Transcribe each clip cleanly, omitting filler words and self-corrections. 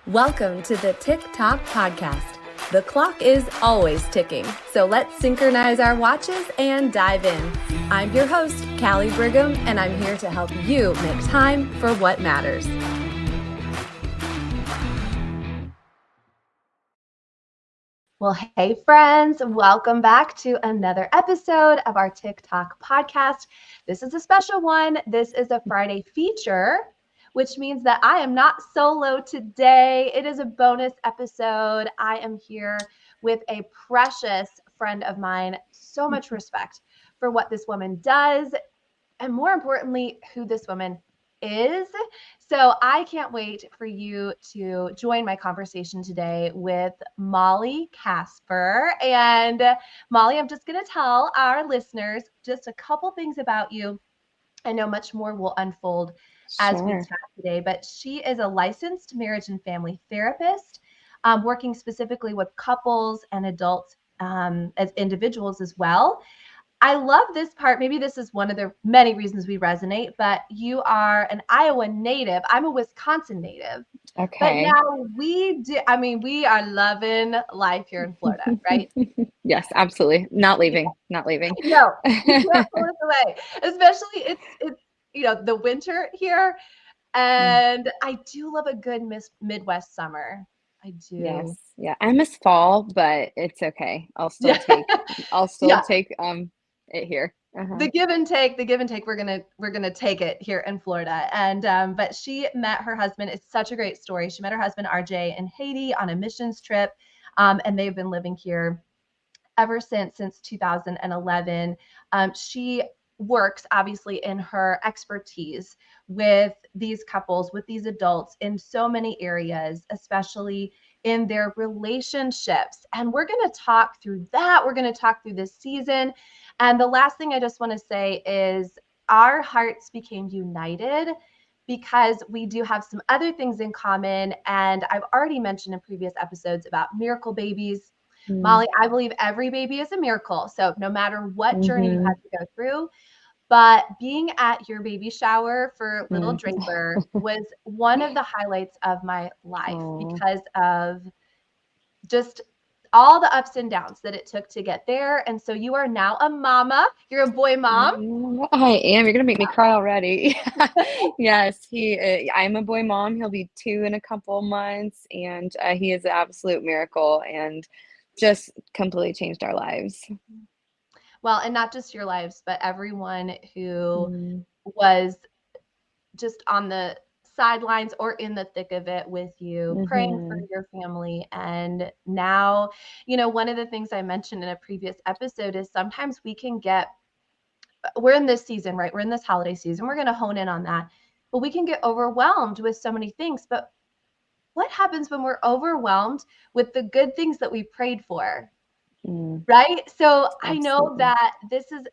Welcome to the TikTok podcast. The clock is always ticking, so let's synchronize our watches and dive in. I'm your host, Callie Brigham, and I'm here to help you make time for what matters. Well, hey friends, welcome back to another episode of our TikTok podcast. This is a special one. This is a Friday feature, which means that I am not solo today. It is a bonus episode. I am here with a precious friend of mine. So much respect for what this woman does, and more importantly, who this woman is. So I can't wait for you to join my conversation today with Molly Casper. And Molly, I'm just going to tell our listeners just a couple things about you. I know much more will unfold as we chat today, but she is a licensed marriage and family therapist, working specifically with couples and adults as individuals as well. I love this part. Maybe this is one of the many reasons we resonate, but you are an Iowa native. I'm a Wisconsin native. Okay. But now we are loving life here in Florida, right? Yes, absolutely. Not leaving. No, you can't pull us away. Especially it's the winter here. And I do love a good Midwest summer. I do. Yes. Yeah. I miss fall, but it's okay. I'll still take it here. The give and take, we're gonna take it here in Florida. And but she met her husband. It's such a great story. She met her husband RJ in Haiti on a missions trip, and they've been living here ever since 2011. She works obviously in her expertise with these couples, with these adults in so many areas, especially in their relationships. And we're going to talk through that. We're going to talk through this season. And the last thing I just want to say is our hearts became united because we do have some other things in common. And I've already mentioned in previous episodes about miracle babies. Molly, I believe every baby is a miracle. So no matter what journey you had to go through, but being at your baby shower for little Draper was one of the highlights of my life because of just all the ups and downs that it took to get there. And so you are now a mama. You're a boy mom. I am. You're gonna make me cry already. Yes, I'm a boy mom. He'll be 2 in a couple months, and he is an absolute miracle and just completely changed our lives. Well, and not just your lives, but everyone who was just on the sidelines or in the thick of it with you, praying for your family. And now, one of the things I mentioned in a previous episode is sometimes we're in this season, right? We're in this holiday season. We're going to hone in on that, but we can get overwhelmed with so many things. But what happens when we're overwhelmed with the good things that we prayed for? Right? So I know that this is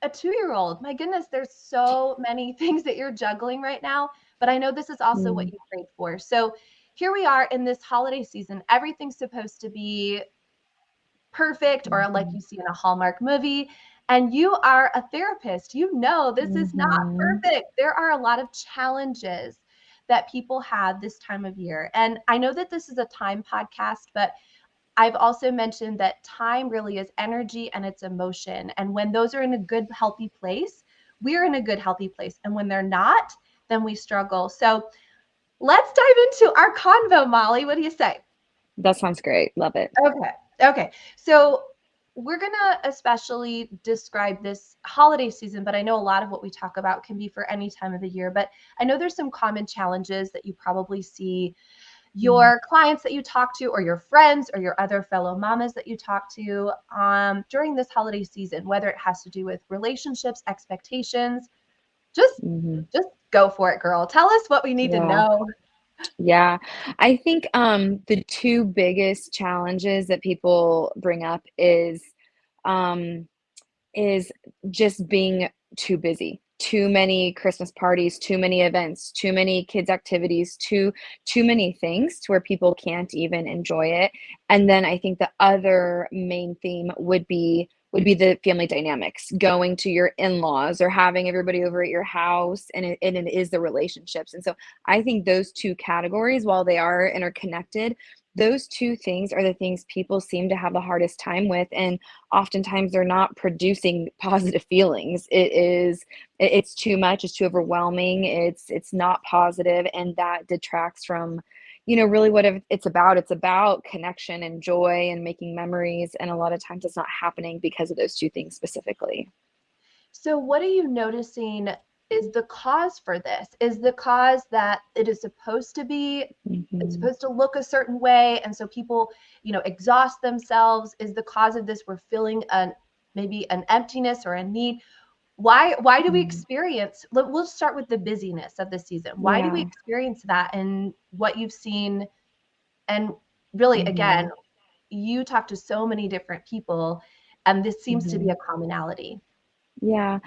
a 2-year-old. My goodness, there's so many things that you're juggling right now, but I know this is also what you prayed for. So here we are in this holiday season. Everything's supposed to be perfect or like you see in a Hallmark movie. And you are a therapist. This is not perfect. There are a lot of challenges that people have this time of year. And I know that this is a time podcast, but I've also mentioned that time really is energy and it's emotion. And when those are in a good, healthy place, we're in a good, healthy place. And when they're not, then we struggle. So let's dive into our convo, Molly. What do you say? That sounds great. Love it. Okay. So we're going to especially describe this holiday season, but I know a lot of what we talk about can be for any time of the year. But I know there's some common challenges that you probably see your clients that you talk to or your friends or your other fellow mamas that you talk to during this holiday season, whether it has to do with relationships, expectations. Just go for it, girl. Tell us what we need to know. Yeah, I think the 2 biggest challenges that people bring up is just being too busy. Too many Christmas parties, too many events, too many kids activities, too many things to where people can't even enjoy it. And then I think the other main theme would be would be the family dynamics, going to your in-laws or having everybody over at your house, and it is the relationships. And so I think those two categories, while they are interconnected, those two things are the things people seem to have the hardest time with, and oftentimes they're not producing positive feelings. It's too much, it's too overwhelming, it's not positive, and that detracts from, really what it's about. It's about connection and joy and making memories, and a lot of times it's not happening because of those two things specifically. So what are you noticing is the cause for this? Is the cause that it is supposed to be, it's Mm-hmm. supposed to look a certain way, and so people, exhaust themselves? Is the cause of this we're feeling maybe an emptiness or a need? Why do we Mm. experience, we'll start with the busyness of the season. Why do we Yeah. experience that, and what you've seen? And really, Mm-hmm. again, you talk to so many different people, and this seems to be Mm-hmm. a commonality. Yeah.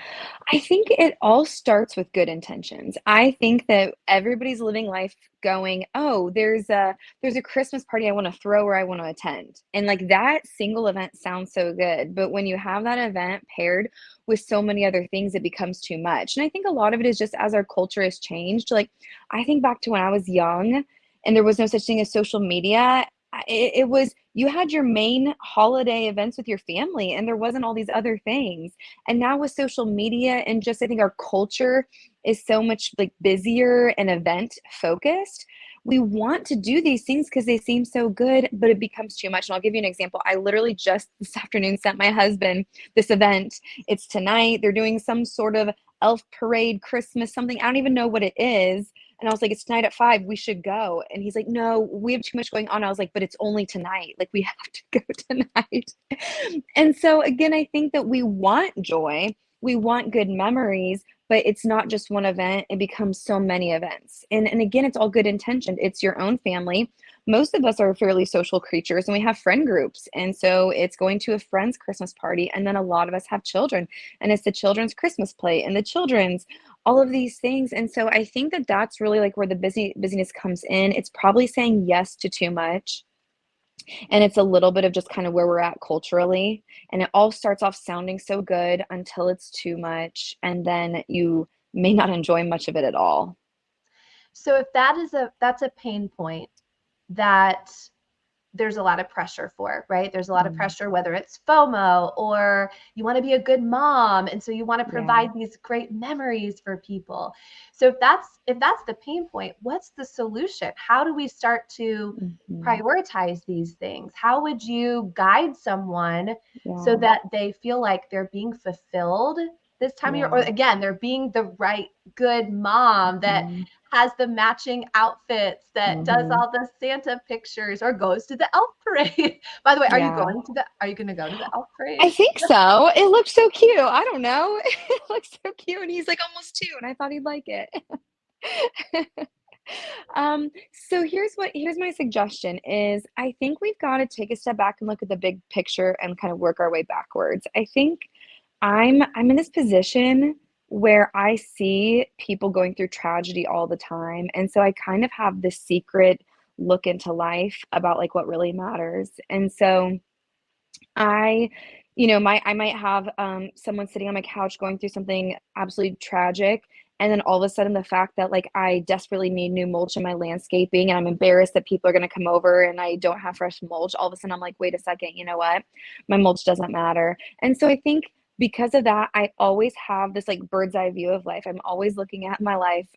I think it all starts with good intentions. I think that everybody's living life going, "Oh, there's a Christmas party I want to throw or I want to attend." And like that single event sounds so good, but when you have that event paired with so many other things, it becomes too much. And I think a lot of it is just as our culture has changed. Like I think back to when I was young and there was no such thing as social media. It was, you had your main holiday events with your family and there wasn't all these other things. And now with social media and just, I think our culture is so much like busier and event focused. We want to do these things because they seem so good, but it becomes too much. And I'll give you an example. I literally just this afternoon sent my husband this event. It's tonight. They're doing some sort of elf parade, Christmas, something. I don't even know what it is. And I was like, it's tonight at 5. We should go. And he's like, no, we have too much going on. I was like, but it's only tonight. Like, we have to go tonight. And so, again, I think that we want joy, we want good memories, but it's not just one event. It becomes so many events. And again, it's all good intentioned. It's your own family. Most of us are fairly social creatures and we have friend groups. And so it's going to a friend's Christmas party. And then a lot of us have children and it's the children's Christmas play and the children's all of these things. And so I think that that's really like where the busyness comes in. It's probably saying yes to too much. And it's a little bit of just kind of where we're at culturally. And it all starts off sounding so good until it's too much. And then you may not enjoy much of it at all. So if that's a pain point that there's a lot of pressure for, right? There's a lot of Mm, pressure, whether it's FOMO or you want to be a good mom. And so you want to yeah. provide these great memories for people. So if that's the pain point, what's the solution? How do we start to Hmm. prioritize these things? How would you guide someone so Yeah. that they feel like they're being fulfilled this time of year? Or Yeah. again, they're being the right, good mom that Hmm. has the matching outfits, that does Hmm. all the Santa pictures, or goes to the elf parade. By the way, Yeah. are you going to go to the elf I parade? think so. It looked so cute. I don't know. It looks so cute. And he's like almost 2, and I thought he'd like it. So here's my suggestion is I think we've got to take a step back and look at the big picture and kind of work our way backwards. I think I'm in this position where I see people going through tragedy all the time. And so I kind of have this secret look into life about like what really matters. And so I, I might have someone sitting on my couch going through something absolutely tragic. And then all of a sudden, the fact that like I desperately need new mulch in my landscaping and I'm embarrassed that people are going to come over and I don't have fresh mulch, all of a sudden I'm like, wait a second, you know what? My mulch doesn't matter. And so I think because of that, I always have this like bird's eye view of life. I'm always looking at my life.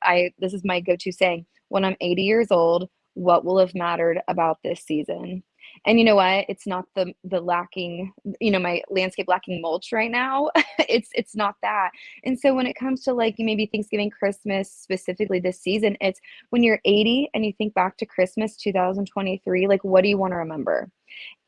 This is my go-to saying, when I'm 80 years old, what will have mattered about this season? And you know what? It's not the lacking, my landscape lacking mulch right now. It's not that. And so when it comes to like maybe Thanksgiving, Christmas, specifically this season, it's when you're 80 and you think back to Christmas 2023, like what do you want to remember?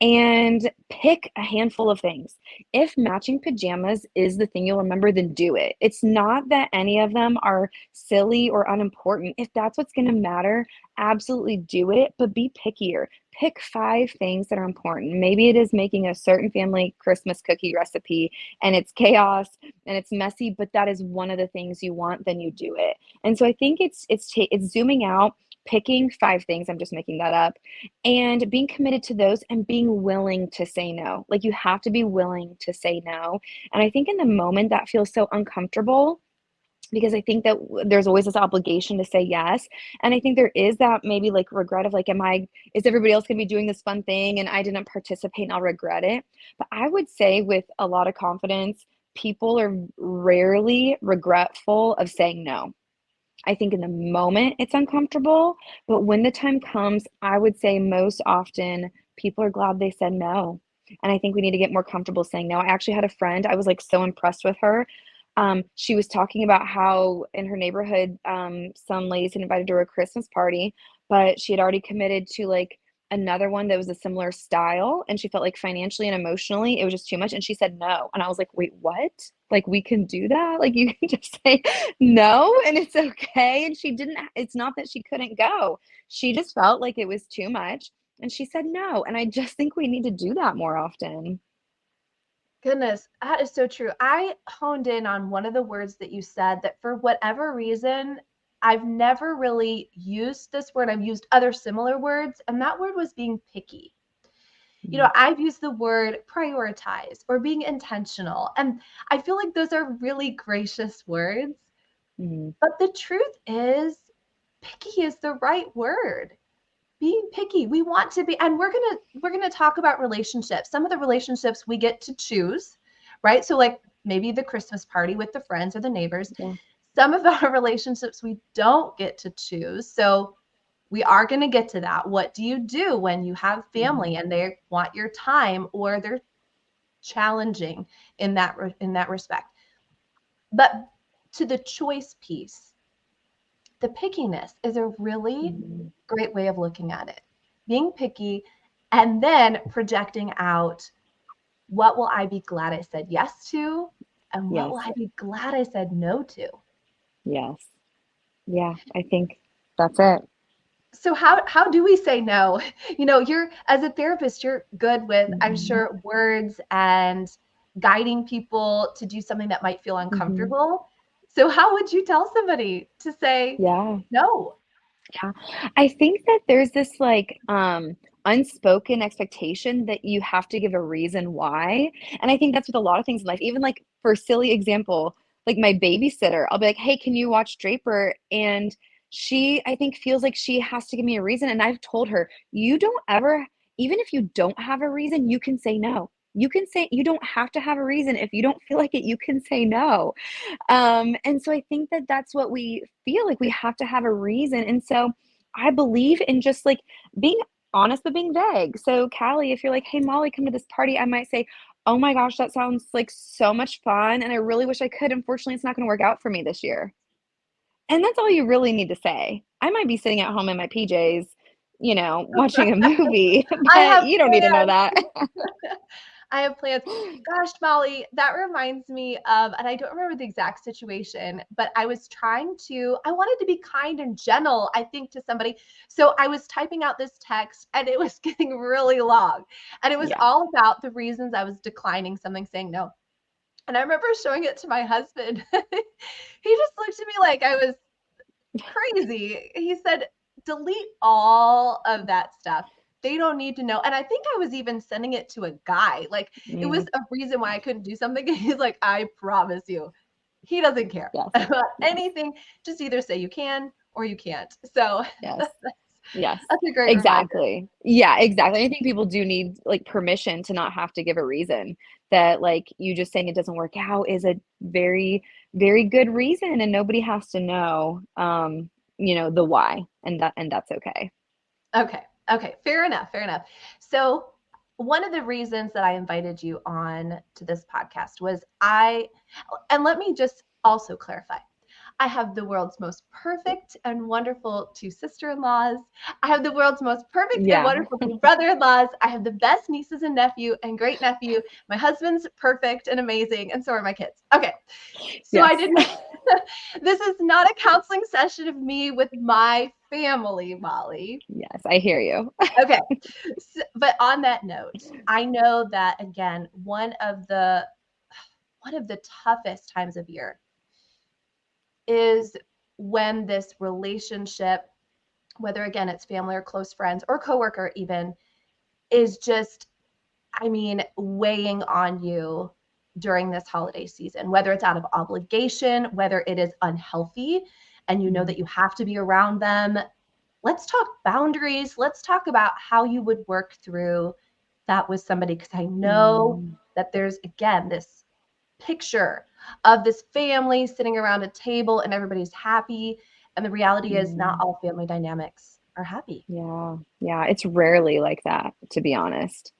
And pick a handful of things. If matching pajamas is the thing you'll remember, then do it. It's not that any of them are silly or unimportant. If that's what's going to matter, absolutely do it, but be pickier. Pick 5 things that are important. Maybe it is making a certain family Christmas cookie recipe and it's chaos and it's messy, but that is one of the things you want, then you do it. And so I think it's zooming out, picking 5 things, I'm just making that up, and being committed to those and being willing to say no. Like, you have to be willing to say no, and I think in the moment that feels so uncomfortable because I think that there's always this obligation to say yes. And I think there is that maybe like regret of like, is everybody else going to be doing this fun thing and I didn't participate and I'll regret it. But I would say with a lot of confidence, people are rarely regretful of saying no. I think in the moment it's uncomfortable, but when the time comes, I would say most often people are glad they said no. And I think we need to get more comfortable saying no. I actually had a friend, I was like so impressed with her. She was talking about how in her neighborhood, some ladies had invited her to a Christmas party, but she had already committed to like another one that was a similar style. And she felt like financially and emotionally, it was just too much. And she said no. And I was like, wait, what? Like, we can do that? Like, you can just say no and it's okay. And she didn't, it's not that she couldn't go. She just felt like it was too much. And she said no. And I just think we need to do that more often. Goodness, that is so true. I honed in on one of the words that you said that for whatever reason, I've never really used this word. I've used other similar words, and that word was being picky. Mm, I've used the word prioritize or being intentional, and I feel like those are really gracious words. mm, But the truth is, picky is the right word. Being picky, we want to be, and we're gonna talk about relationships. Some of the relationships we get to choose, right? So like maybe the Christmas party with the friends or the neighbors. yeah. Some of our relationships we don't get to choose. So we are going to get to that. What do you do when you have Mhm, family and they want your time or they're challenging in that respect? But to the choice piece, the pickiness is a really mhm. great way of looking at it. Being picky and then projecting out, what will I be glad I said yes to? And what will Yes, I be glad I said no to? yes. Yeah, I think that's it. So how do we say no? You're as a therapist, you're good with, I'm Mhm, sure, words and guiding people to do something that might feel mhm. uncomfortable. So how would you tell somebody to say Yeah. no? Yeah. I think that there's this like unspoken expectation that you have to give a reason why. And I think that's with a lot of things in life. Even like for silly example, like my babysitter, I'll be like, "Hey, can you watch Draper?" And she I think feels like she has to give me a reason and I've told her, "You don't ever even if you don't have a reason, you can say no. You can say you don't have to have a reason. If you don't feel like it, you can say no." And so I think that that's what we feel like we have to have a reason. And so I believe in just like being honest, but being vague. So, Callie, if you're like, hey, Molly, come to this party, I might say, oh my gosh, that sounds like so much fun. And I really wish I could. Unfortunately, it's not going to work out for me this year. And that's all you really need to say. I might be sitting at home in my PJs, watching a movie, I but have you don't need to know plans. that. I have plans. Gosh, Molly, that reminds me of, and I don't remember the exact situation, but I wanted to be kind and gentle, I think, to somebody. So I was typing out this text and it was getting really long. And it was Yeah. all about the reasons I was declining something, saying no. And I remember showing it to my husband. He just looked at me like I was crazy. He said, delete all of that stuff. They don't need to know. And I think I was even sending it to a guy. Like it was Mm, a reason why I couldn't do something. He's like, I promise you, he doesn't care yes. about Yes. anything. Just either say you can or you can't. So Yes. that's, Yes, that's a great reminder. exactly. Yeah, exactly. I think people do need like permission to not have to give a reason. That like you just saying it doesn't work out is a very, very good reason and nobody has to know the why and that's okay. Okay. Okay. Fair enough. Fair enough. So, one of the reasons that I invited you on to this podcast was and let me just also clarify. I have the world's most perfect and wonderful two sister-in-laws. I have the world's most perfect and Yeah. wonderful two brother-in-laws. I have the best nieces and nephew and great nephew. My husband's perfect and amazing, and so are my kids. Okay. So I Yes. didn't this is not a counseling session of me with my family, Molly. Yes, I hear you. Okay. But on that note, I know that again, one of the toughest times of year is when this relationship whether again it's family or close friends or coworker even, is just, I mean, weighing on you during this holiday season, whether it's out of obligation, whether it is unhealthy and you know that you have to be around them. Let's talk boundaries. Let's talk about how you would work through that with somebody, because I know Mm, that there's, again, this picture of this family sitting around a table and everybody's happy. And the reality is, not mm, all family dynamics are happy. yeah, yeah, it's rarely like that, to be honest.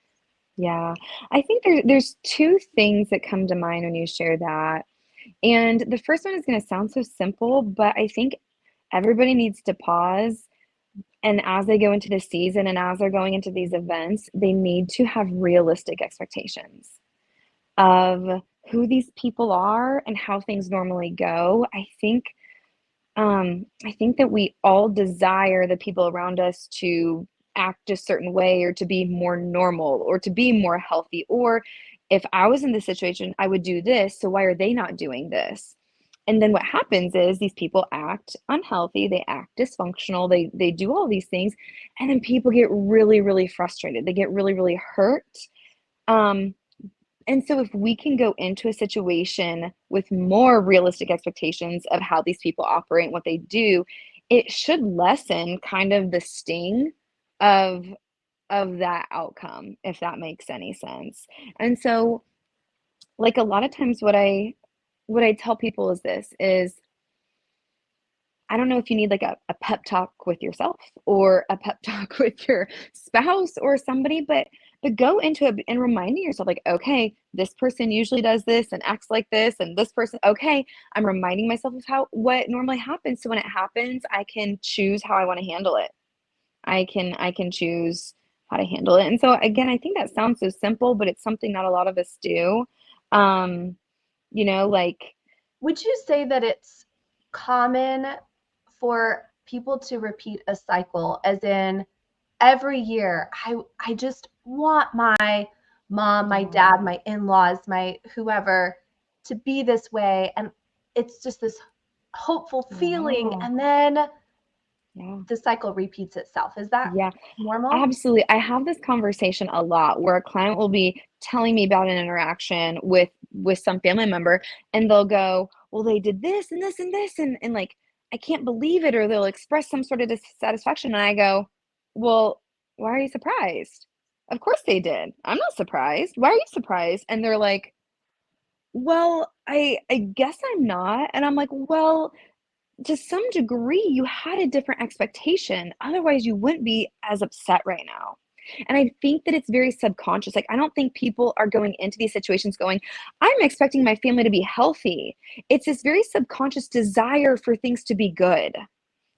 Yeah. I think there's two things that come to mind when you share that. And the first one is gonna sound so simple, but I think everybody needs to pause, and as they go into the season and as they're going into these events, they need to have realistic expectations of who these people are and how things normally go. I think that we all desire the people around us to act a certain way or to be more normal or to be more healthy. Or if I was in this situation, I would do this. So why are they not doing this? And then what happens is these people act unhealthy, they act dysfunctional, they do all these things, and then people get really, really frustrated. They get really, really hurt. Um, and so, if we can go into a situation with more realistic expectations of how these people operate and what they do, it should lessen kind of the sting of that outcome, if that makes any sense. And so, like a lot of times, what I tell people is this: is I don't know if you need like a pep talk with yourself or a pep talk with your spouse or somebody, but go into it and reminding yourself like, okay, this person usually does this and acts like this, and this person, okay, I'm reminding myself of how what normally happens. So when it happens, I can choose how I want to handle it. I can choose how to handle it. And so again, I think that sounds so simple, but it's something not a lot of us do. Um, like Would you say that it's common for people to repeat a cycle, as in every year, I just want my mom, my yeah, dad, my in-laws, my whoever to be this way, and it's just this hopeful feeling, yeah, and then yeah. the cycle repeats itself. Is that Yeah, normal? absolutely. I have this conversation a lot where a client will be telling me about an interaction with some family member, and they'll go, "Well, they did this and this and this and like I can't believe it," or they'll express some sort of dissatisfaction and I go, "Well, why are you surprised? Of course they did. I'm not surprised. Why are you surprised?" And they're like, "Well, I guess I'm not." And I'm like, "Well, to some degree, you had a different expectation. Otherwise, you wouldn't be as upset right now." And I think that it's very subconscious. Like, I don't think people are going into these situations going, I'm expecting my family to be healthy. It's this very subconscious desire for things to be good.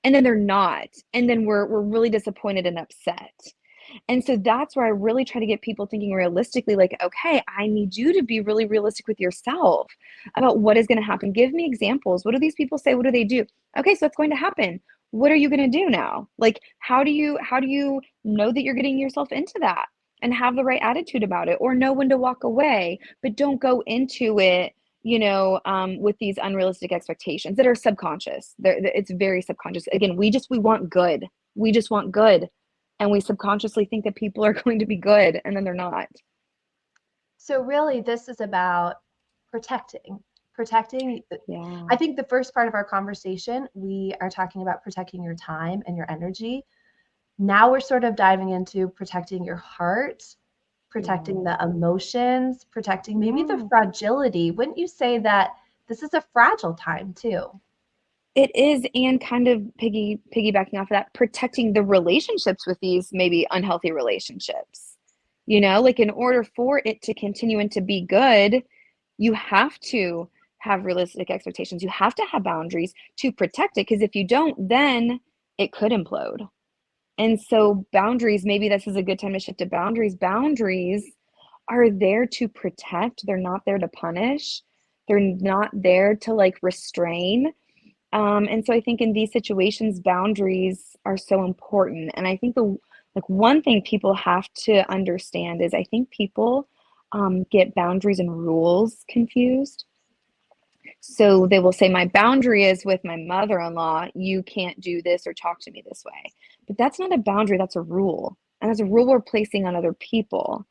And then they're not. And then we're really disappointed and upset. And so that's where I really try to get people thinking realistically, like, okay, I need you to be really realistic with yourself about what is going to happen. Give me examples. What do these people say? What do they do? Okay, so it's going to happen. What are you going to do now? Like, how do you know that you're getting yourself into that and have the right attitude about it, or know when to walk away, but don't go into it, with these unrealistic expectations that are subconscious. It's very subconscious. Again, we want good. We just want good, and we subconsciously think that people are going to be good and then they're not. So really, this is about protecting. Protecting. Yeah. I think the first part of our conversation, we are talking about protecting your time and your energy. Now we're sort of diving into protecting your heart, protecting Yeah. the emotions, protecting maybe the Yeah. fragility. Wouldn't you say that this is a fragile time too? It is, and kind of piggybacking off of that, protecting the relationships with these maybe unhealthy relationships. Like in order for it to continue and to be good, you have to have realistic expectations. You have to have boundaries to protect it, because if you don't, then it could implode. And so boundaries, maybe this is a good time to shift to boundaries. Boundaries are there to protect. They're not there to punish. They're not there to like restrain. And so I think in these situations, boundaries are so important. And I think the like one thing people have to understand is I think people get boundaries and rules confused. So they will say, my boundary is with my mother-in-law. You can't do this or talk to me this way. But that's not a boundary, that's a rule. And that's a rule we're placing on other people.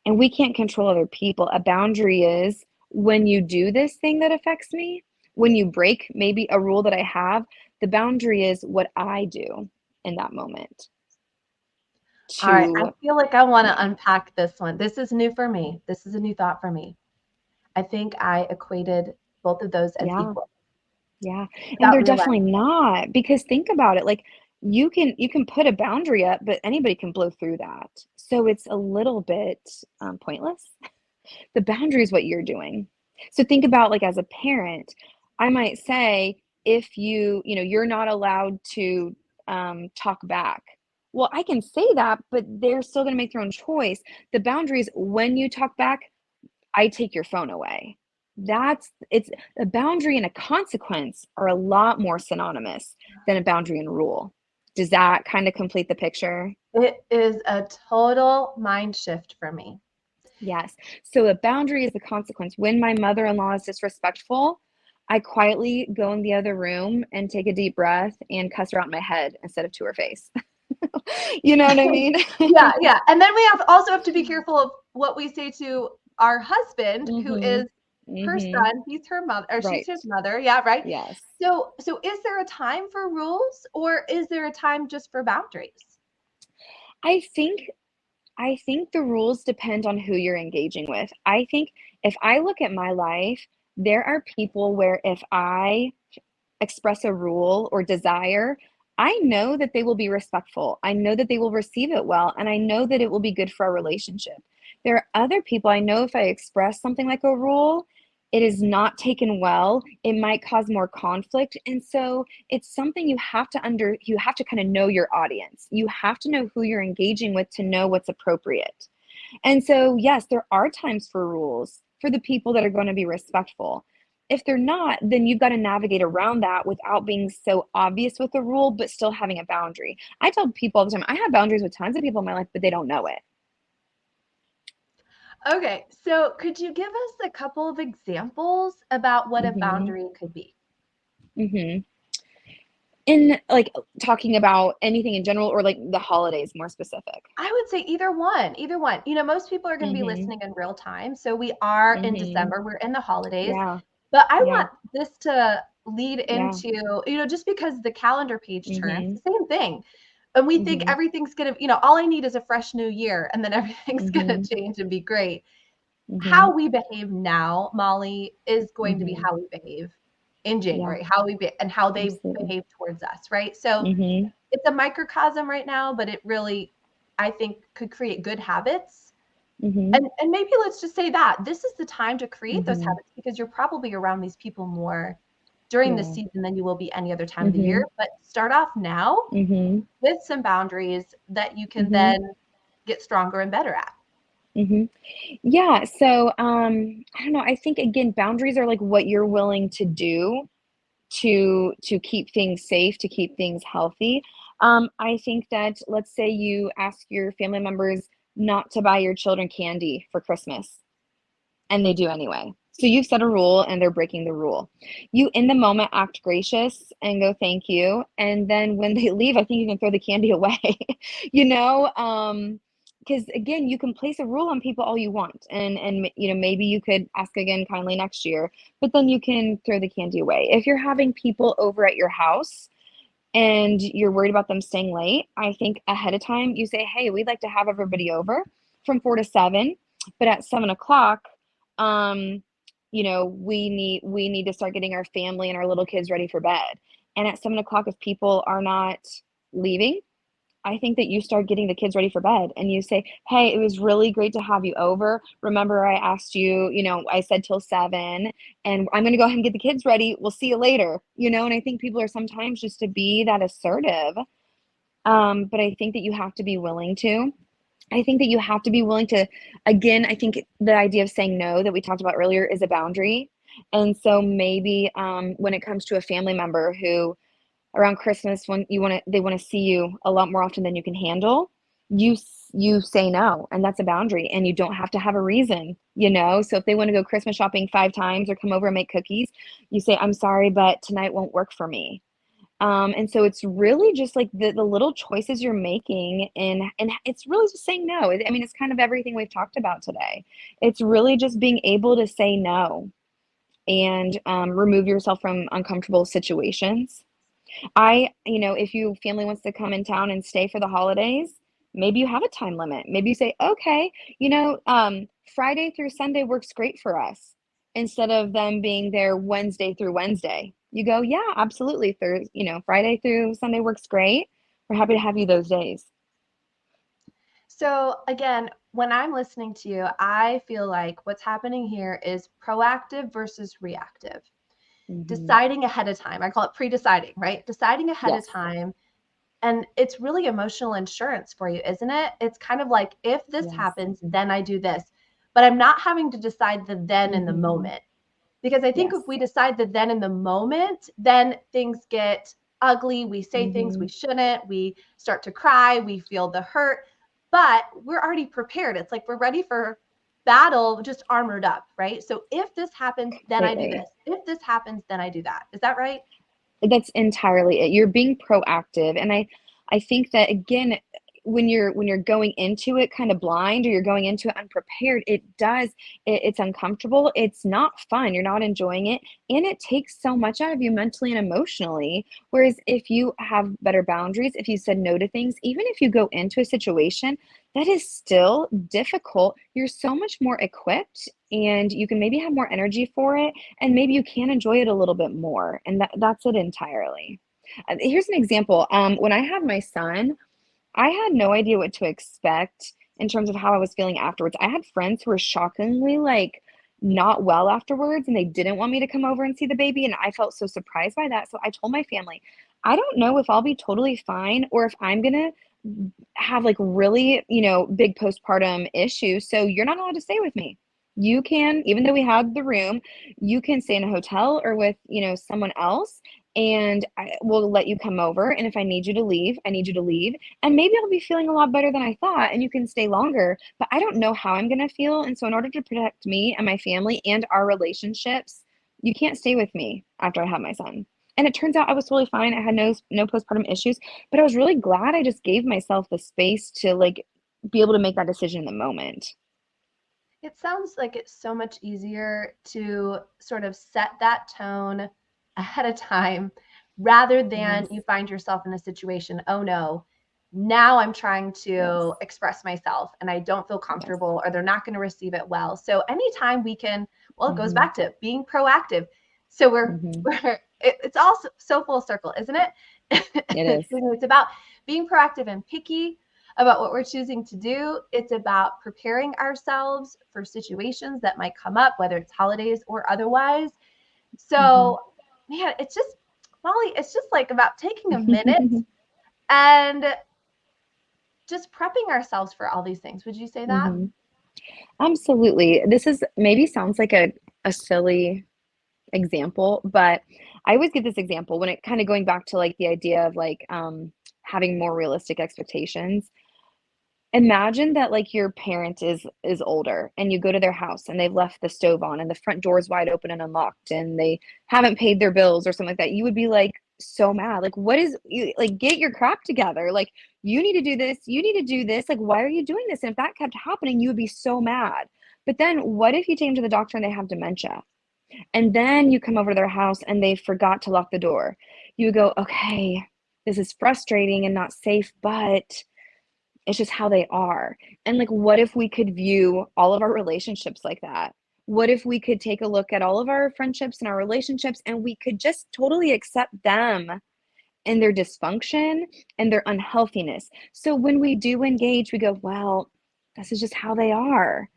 And we can't control other people. A boundary is when you do this thing that affects me, when you break maybe a rule that I have, the boundary is what I do in that moment All right. I to, feel like I want to yeah, unpack this one. This is new for me. This is a new thought for me. I think I equated both of those as yeah, equal yeah. And without they're definitely realizing. not, because think about it, like you can put a boundary up, but anybody can blow through that. So it's a little bit pointless. The boundary is what you're doing. So think about, like, as a parent, I might say, if you're not allowed to talk back. Well, I can say that, but they're still going to make their own choice. The boundary is when you talk back, I take your phone away. It's a boundary and a consequence are a lot more synonymous than a boundary and rule. Does that kind of complete the picture? It is a total mind shift for me. Yes. So a boundary is a consequence. When my mother-in-law is disrespectful, I quietly go in the other room and take a deep breath and cuss her out in my head instead of to her face. You know what I mean? Yeah, yeah. And then we also have to be careful of what we say to our husband, who is Mhm. her Mhm. son. He's her mother, or she's Right. his mother. Yeah, right. Yes. So is there a time for rules, or is there a time just for boundaries? I think I think the rules depend on who you're engaging with. I think if I look at my life, there are people where if I express a rule or desire, I know that they will be respectful. I know that they will receive it well, and I know that it will be good for our relationship. There are other people I know if I express something like a rule, it is not taken well. It might cause more conflict. And so it's something you have to kind of know your audience. You have to know who you're engaging with to know what's appropriate. And so, yes, there are times for rules for the people that are going to be respectful. If they're not, then you've got to navigate around that without being so obvious with the rule, but still having a boundary. I tell people all the time, I have boundaries with tons of people in my life, but they don't know it. Okay, so could you give us a couple of examples about what a Hmm. boundary could be? Hmm. In like talking about anything in general, or like the holidays more specific. I would say either one, either one. Most people are going to be Hmm. listening in real time. So we are in Hmm. December, we're in the holidays, Yeah. but I Yeah. want this to lead Yeah. into, just because the calendar page turns, Hmm. the same thing. And we think Hmm. everything's going to, all I need is a fresh new year and then everything's going to Hmm. change and be great. Hmm. How we behave now, Molly, is going to be Hmm. how we behave in Yeah. January, and how they Absolutely. behave towards us, right? So Hmm. it's a microcosm right now, but it really, I think, could create good habits. Hmm. And maybe let's just say that this is the time to create those Hmm. habits, because you're probably around these people more during the Yeah. season than you will be any other time of the year. Mhm. But start off now Mhm. with some boundaries that you can Mhm. then get stronger and better at. Mhm. Yeah, so, I don't know, I think, again, boundaries are, like, what you're willing to do to keep things safe, to keep things healthy. I think that, let's say you ask your family members not to buy your children candy for Christmas, and they do anyway. So you've set a rule and they're breaking the rule. You, in the moment, act gracious and go, thank you. And then when they leave, I think you can throw the candy away, you know? Because again, you can place a rule on people all you want. And maybe you could ask again kindly next year, but then you can throw the candy away. If you're having people over at your house, and you're worried about them staying late, I think ahead of time you say, hey, we'd like to have everybody over from 4 to 7, but at 7 o'clock, um, we need to start getting our family and our little kids ready for bed. And at 7 o'clock, if people are not leaving, I think that you start getting the kids ready for bed and you say, hey, it was really great to have you over. Remember, I asked you, I said till 7, and I'm going to go ahead and get the kids ready. We'll see you later, and I think people are sometimes just to be that assertive. But I think that you have to be willing to. I think that you have to be willing to, again, I think the idea of saying no that we talked about earlier is a boundary. And so maybe when it comes to a family member who around Christmas, when they want to see you a lot more often than you can handle. you say no, and that's a boundary, and you don't have to have a reason, so if they want to go Christmas shopping 5 times or come over and make cookies, you say, I'm sorry, but tonight won't work for me. And so it's really just like the little choices you're making, and it's really just saying no. I mean, it's kind of everything we've talked about today. It's really just being able to say no and remove yourself from uncomfortable situations. If your family wants to come in town and stay for the holidays, maybe you have a time limit. Maybe you say, okay, Friday through Sunday works great for us. Instead of them being there Wednesday through Wednesday, you go, yeah, absolutely. Friday through Sunday works great. We're happy to have you those days. So again, when I'm listening to you, I feel like what's happening here is proactive versus reactive. Mm-hmm. Deciding ahead of time. I call it pre-deciding, right? Deciding ahead of Yes. time. And it's really emotional insurance for you, isn't it? It's kind of like, if this Yes. happens, then I do this. But I'm not having to decide the then in the Mm-hmm. moment. Because I think Yes. if we decide the then in the moment, then things get ugly. We say things Mm-hmm. we shouldn't. We start to cry. We feel the hurt. But we're already prepared. It's like we're ready for battle, just armored up, right? So if this happens, then I do Completely. this. If this happens, then I do that. Is that right? That's entirely it. You're being proactive, and I think that, again, when you're going into it kind of blind, or you're going into it unprepared, it's uncomfortable. It's not fun. You're not enjoying it, and it takes so much out of you mentally and emotionally. Whereas if you have better boundaries, if you said no to things, even if you go into a situation that is still difficult, you're so much more equipped, and you can maybe have more energy for it, and maybe you can enjoy it a little bit more, and that's it entirely. Here's an example. When I had my son, I had no idea what to expect in terms of how I was feeling afterwards. I had friends who were shockingly, like, not well afterwards, and they didn't want me to come over and see the baby, and I felt so surprised by that. So I told my family, I don't know if I'll be totally fine, or if I'm gonna have, like, really, big postpartum issues. So you're not allowed to stay with me. You can, even though we had the room, you can stay in a hotel or with, someone else, and I will let you come over. And if I need you to leave, I need you to leave. And maybe I'll be feeling a lot better than I thought, and you can stay longer. But I don't know how I'm going to feel. And so, in order to protect me and my family and our relationships, you can't stay with me after I have my son. And it turns out I was totally fine. I had no postpartum issues, but I was really glad I just gave myself the space to, like, be able to make that decision in the moment. It sounds like it's so much easier to sort of set that tone ahead of time rather than Yes. you find yourself in a situation, oh no, now I'm trying to Yes. express myself and I don't feel Yes. comfortable or they're not going to receive it well. So anytime we can, well, it goes Mm-hmm. back to being proactive. So Mm-hmm. it's all so full circle, isn't it? It is. It's about being proactive and picky about what we're choosing to do. It's about preparing ourselves for situations that might come up, whether it's holidays or otherwise. Mm-hmm. So, man, it's just, Molly, it's just like about taking a minute and just prepping ourselves for all these things. Would you say that? Mm-hmm. Absolutely. This is maybe sounds like a silly example, but I always give this example when it kind of going back to, like, the idea of, like, having more realistic expectations. Imagine that, like, your parent is older, and you go to their house and they've left the stove on and the front door is wide open and unlocked, and they haven't paid their bills or something like that. You would be, like, so mad. Like, what is you like, get your crap together. Like, you need to do this, you need to do this. Like, why are you doing this? And if that kept happening, you would be so mad. But then what if you take them to the doctor and they have dementia? And then you come over to their house and they forgot to lock the door. You go, okay, this is frustrating and not safe, but it's just how they are. And, like, what if we could view all of our relationships like that? What if we could take a look at all of our friendships and our relationships, and we could just totally accept them and their dysfunction and their unhealthiness? So when we do engage, we go, well, this is just how they are.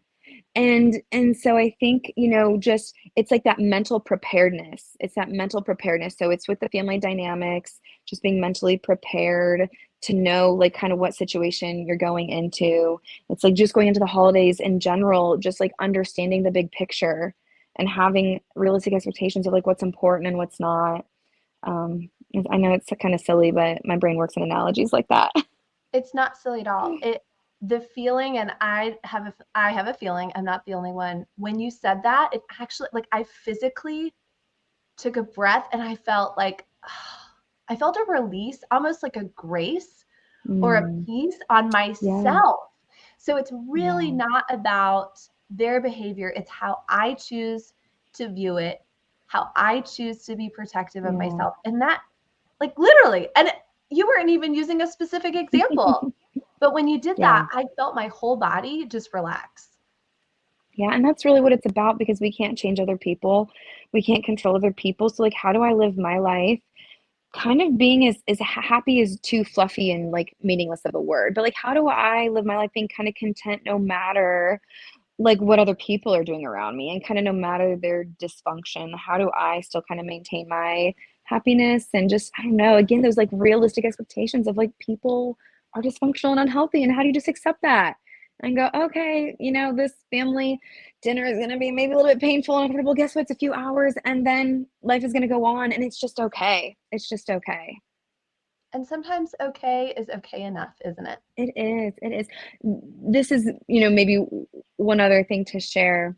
And so I think, just it's like that mental preparedness. It's that mental preparedness. So it's with the family dynamics, just being mentally prepared to know, like, kind of what situation you're going into. It's like just going into the holidays in general, just like understanding the big picture and having realistic expectations of, like, what's important and what's not. I know it's kind of silly, but my brain works in analogies like that. It's not silly at all. The feeling, and I have a feeling, I'm not the only one. When you said that, it actually, like, I physically took a breath and I felt like I felt a release, almost like a grace or a Mm, peace on yeah, myself. So it's really yeah, not about their behavior, it's how I choose to view it, how I choose to be protective of yeah. myself. And that, like, literally, and you weren't even using a specific example. But when you did Yeah. that, I felt my whole body just relax. Yeah, and that's really what it's about because we can't change other people. We can't control other people. So like how do I live my life kind of being as happy is too fluffy and like meaningless of a word, but like how do I live my life being kind of content no matter like what other people are doing around me and kind of no matter their dysfunction, how do I still kind of maintain my happiness and just I don't know, again those like realistic expectations of like people are dysfunctional and unhealthy and how do you just accept that and go, okay, you know, this family dinner is going to be maybe a little bit painful and uncomfortable. Guess what? It's a few hours and then life is going to go on and it's just okay. It's just okay. And sometimes okay is okay enough, isn't it? It is. It is. This is, you know, maybe one other thing to share.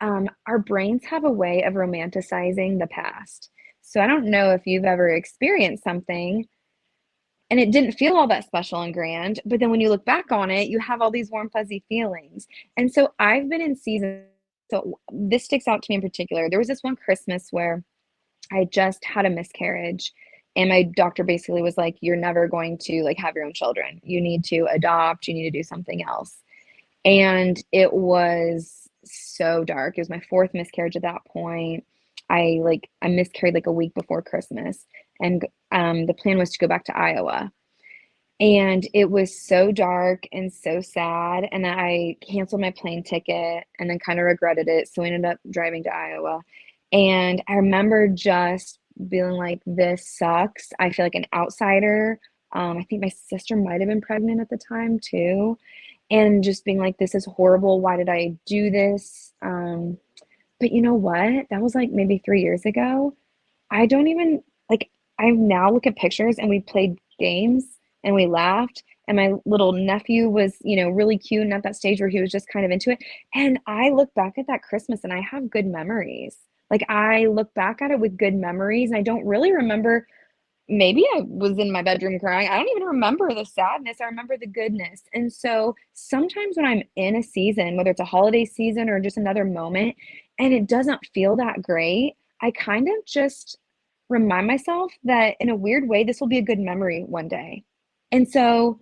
Our brains have a way of romanticizing the past. So I don't know if you've ever experienced something and it didn't feel all that special and grand, but then when you look back on it, you have all these warm, fuzzy feelings. And so I've been in seasons. So this sticks out to me in particular. There was this one Christmas where I just had a miscarriage and my doctor basically was like, you're never going to like have your own children. You need to adopt, you need to do something else. And it was so dark. It was my fourth miscarriage at that point. I miscarried like a week before Christmas, and the plan was to go back to Iowa. And it was so dark and so sad, and I canceled my plane ticket and then kind of regretted it. So I ended up driving to Iowa. And I remember just feeling like this sucks. I feel like an outsider. I think my sister might have been pregnant at the time too and just being like, this is horrible. Why did I do this? But you know what? That was like maybe 3 years ago. I don't even like, I now look at pictures and we played games and we laughed. And my little nephew was, you know, really cute and at that stage where he was just kind of into it. And I look back at that Christmas and I have good memories. Like I look back at it with good memories. And I don't really remember. Maybe I was in my bedroom crying. I don't even remember the sadness. I remember the goodness. And so sometimes when I'm in a season, whether it's a holiday season or just another moment, and it doesn't feel that great, I kind of just remind myself that in a weird way, this will be a good memory one day. And so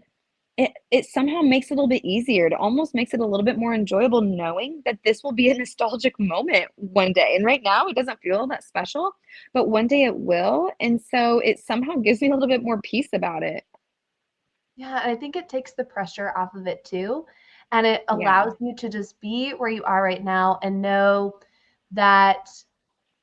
it somehow makes it a little bit easier. It almost makes it a little bit more enjoyable knowing that this will be a nostalgic moment one day. And right now it doesn't feel that special, but one day it will. And so it somehow gives me a little bit more peace about it. Yeah, and I think it takes the pressure off of it too. And it Yeah. allows you to just be where you are right now and know that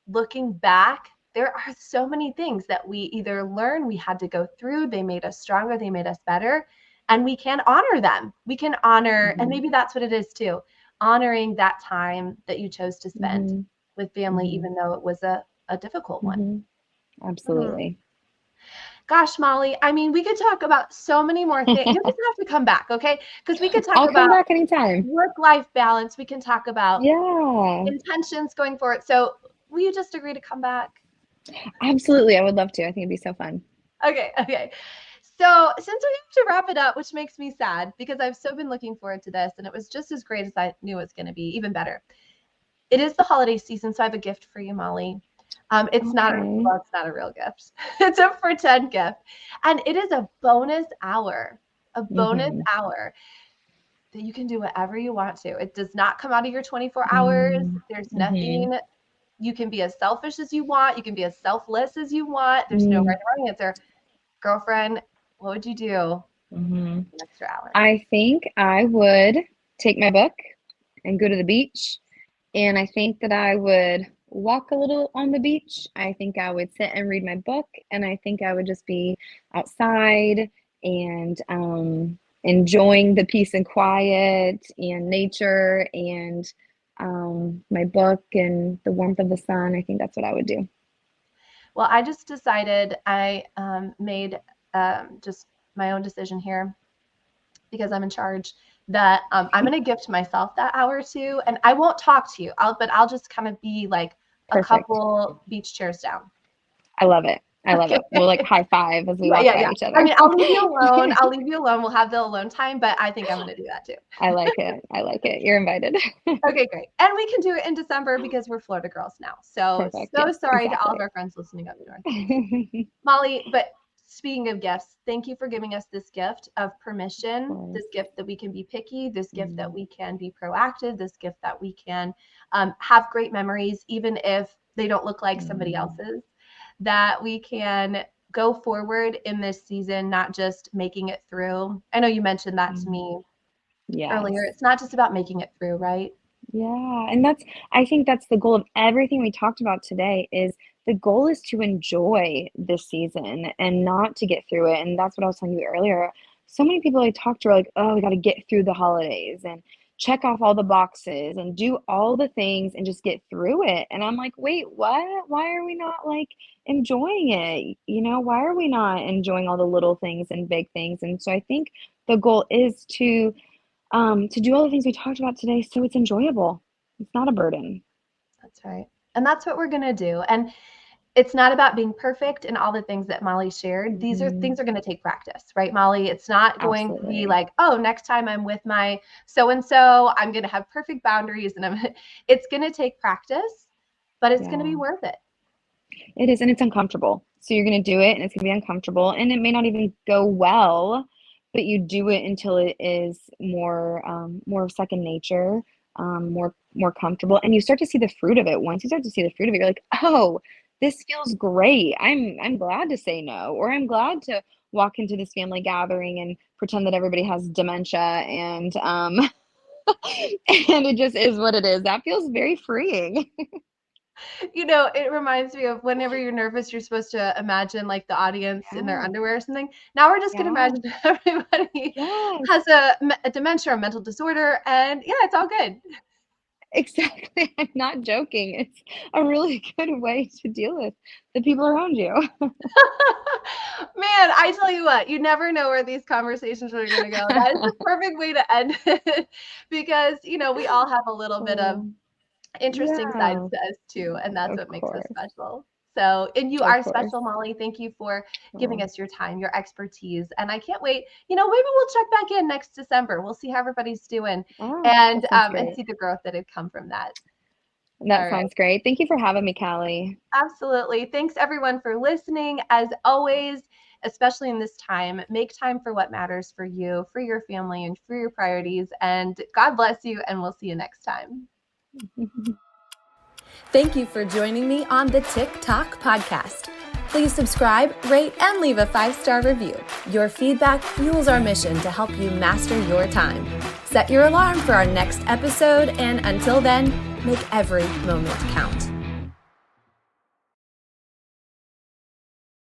looking back, there are so many things that we either learn we had to go through, they made us stronger, they made us better, and we can honor them. We can honor, and Hmm. maybe that's what it is too, honoring that time that you chose to spend Hmm. with family, Hmm. even though it was a difficult one. Hmm. Mhm. Absolutely. Gosh, Molly, I mean, we could talk about so many more things. You just have to come back, okay? Because we could talk I'll come about back anytime. work-life balance. We can talk about Yeah, intentions going forward. So will you just agree to come back? absolutely. I would love to. I think it'd be so fun. Okay, okay. So since we have to wrap it up, which makes me sad because I've so been looking forward to this and it was just as great as I knew it was going to be, even better. It is the holiday season, so I have a gift for you, Molly. It's not a Okay. well, it's not a real gift. It's a pretend gift. And it is a bonus Hmm. hour that you can do whatever you want to. It does not come out of your 24 hours. Mm. There's Hmm. nothing, you can be as selfish as you want. You can be as selfless as you want. There's no right Mm. or wrong answer. Girlfriend, what would you do Hmm. an extra hour? I think I would take my book and go to the beach. And I think that I would walk a little on the beach. I think I would sit and read my book. And I think I would just be outside and enjoying the peace and quiet and nature and my book and the warmth of the sun. I think that's what I would do. Well, I just decided I made just my own decision here because I'm in charge that I'm going to gift myself that hour or two, and I won't talk to you. I'll just kind of be like a Perfect. couple beach chairs down. I love it. I love Okay. it. We'll like high five as we walk by each other. I mean, I'll leave you alone. I'll leave you alone. We'll have the alone time, but I think I'm going to do that too. I like it. I like it. You're invited. Okay, great. And we can do it in December because we're Florida girls now. So, Perfect. so Yes, sorry exactly. to all of our friends listening up north. Molly, but speaking of gifts, thank you for giving us this gift of permission, this gift that we can be picky, this gift that we can be proactive, this gift that we can have great memories, even if they don't look like somebody else's, that we can go forward in this season, not just making it through. I know you mentioned that to me earlier. It's not just about making it through, right? Yeah. And I think that's the goal of everything we talked about today is the goal is to enjoy this season and not to get through it. And that's what I was telling you earlier. So many people I talked to are like, oh, we got to get through the holidays and check off all the boxes and do all the things and just get through it. And I'm like, wait, what? Why are we not like enjoying it? Why are we not enjoying all the little things and big things? And so I think the goal is to do all the things we talked about today so it's enjoyable. It's not a burden. That's right. And that's what we're going to do. And it's not about being perfect in all the things that Molly shared. These are things are going to take practice, right, Molly? It's not going to be like, oh, next time I'm with my so-and-so, I'm going to have perfect boundaries. And it's going to take practice, but it's going to be worth it. It is. And it's uncomfortable. So you're going to do it and it's going to be uncomfortable and it may not even go well, but you do it until it is more of second nature, more comfortable. And you start to see the fruit of it. Once you start to see the fruit of it, you're like, oh, this feels great. I'm glad to say no, or I'm glad to walk into this family gathering and pretend that everybody has dementia and and it just is what it is. That feels very freeing. It reminds me of whenever you're nervous, you're supposed to imagine like the audience in their underwear or something. Now we're just going to imagine everybody has a dementia or mental disorder, and yeah, it's all good. Exactly. I'm not joking. It's a really good way to deal with the people around you. Man, I tell you what, you never know where these conversations are going to go. That is the perfect way to end it because, we all have a little bit of interesting sides to us too, and that's what makes us special. So, and you are special, Molly. Thank you for giving us your time, your expertise, and I can't wait. Maybe we'll check back in next December. We'll see how everybody's doing, and see the growth that had come from that. That sounds great. Thank you for having me, Callie. Absolutely. Thanks everyone for listening. As always, especially in this time, make time for what matters for you, for your family, and for your priorities. And God bless you. And we'll see you next time. Thank you for joining me on the TikTok podcast. Please subscribe, rate, and leave a 5-star review. Your feedback fuels our mission to help you master your time. Set your alarm for our next episode, and until then, make every moment count.